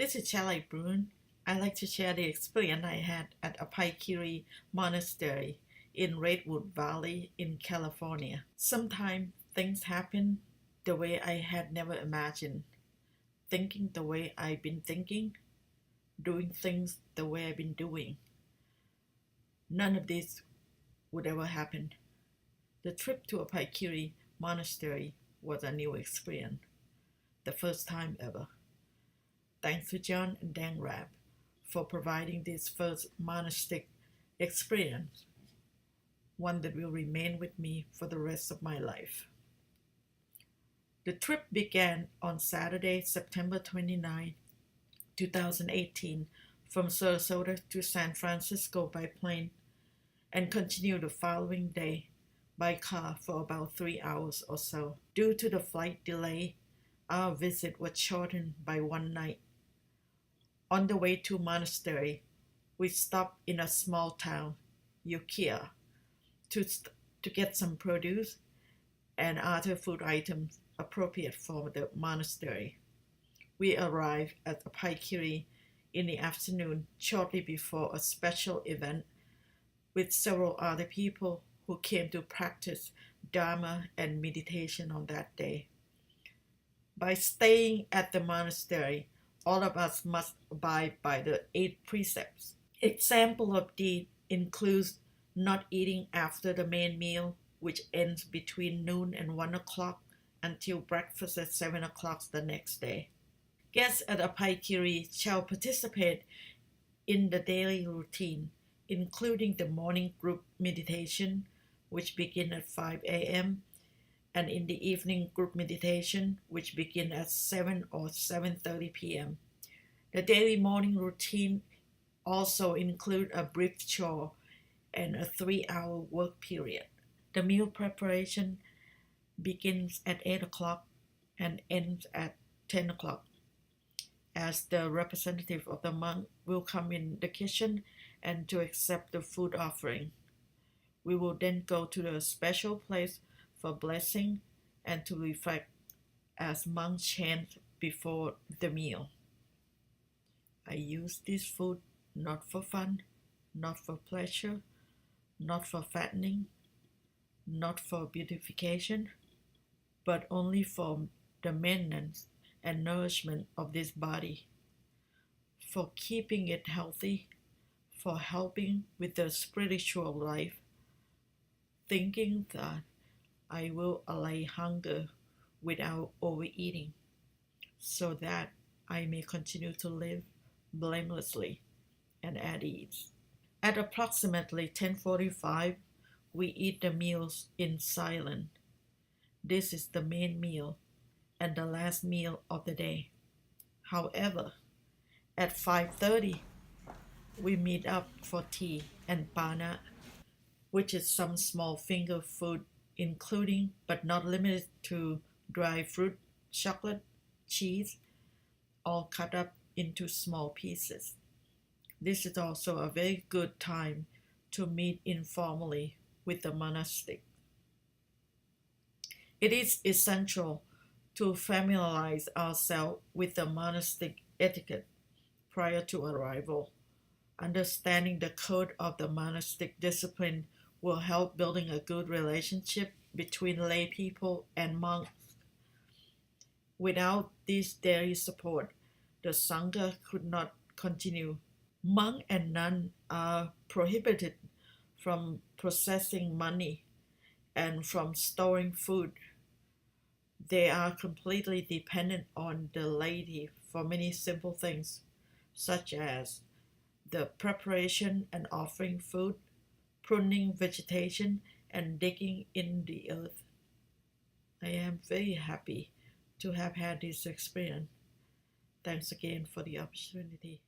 This is Charlie Brun. I like to share the experience I had at Abhayagiri Monastery in Redwood Valley in California. Sometimes things happen the way I had never imagined, thinking the way I've been thinking, doing things the way I've been doing. None of this would ever happen. The trip to Abhayagiri Monastery was a new experience, the first time ever. Thanks to John and Dan Rabb for providing this first monastic experience, one that will remain with me for the rest of my life. The trip began on Saturday, September 29, 2018, from Sarasota to San Francisco by plane and continued the following day by car for about 3 hours or so. Due to the flight delay, our visit was shortened by one night. On the way to monastery, we stopped in a small town, Ukiah, to get some produce and other food items appropriate for the monastery. We arrived at Abhayagiri in the afternoon, shortly before a special event with several other people who came to practice Dharma and meditation on that day. By staying at the monastery, all of us must abide by the 8 precepts. Example of these includes not eating after the main meal, which ends between noon and 1 o'clock, until breakfast at 7 o'clock the next day. Guests at Abhayagiri shall participate in the daily routine, including the morning group meditation, which begins at 5 a.m., and in the evening group meditation, which begins at 7 or 7:30 p.m. The daily morning routine also includes a brief chore and a 3-hour work period. The meal preparation begins at 8 o'clock and ends at 10 o'clock, as the representative of the monk will come in the kitchen and to accept the food offering. We will then go to the special place for blessing and to reflect as monks chant before the meal. I use this food not for fun, not for pleasure, not for fattening, not for beautification, but only for the maintenance and nourishment of this body, for keeping it healthy, for helping with the spiritual life, thinking that I will allay hunger without overeating, so that I may continue to live blamelessly and at ease. At approximately 10:45, we eat the meals in silence. This is the main meal and the last meal of the day. However, at 5:30, we meet up for tea and pana, which is some small finger food including but not limited to dry fruit, chocolate, cheese, all cut up into small pieces. This is also a very good time to meet informally with the monastic. It is essential to familiarize ourselves with the monastic etiquette prior to arrival. Understanding the code of the monastic discipline will help building a good relationship between lay people and monks. Without this daily support, the Sangha could not continue. Monk and nun are prohibited from processing money and from storing food. They are completely dependent on the laity for many simple things, such as the preparation and offering food, pruning vegetation, and digging in the earth. I am very happy to have had this experience. Thanks again for the opportunity.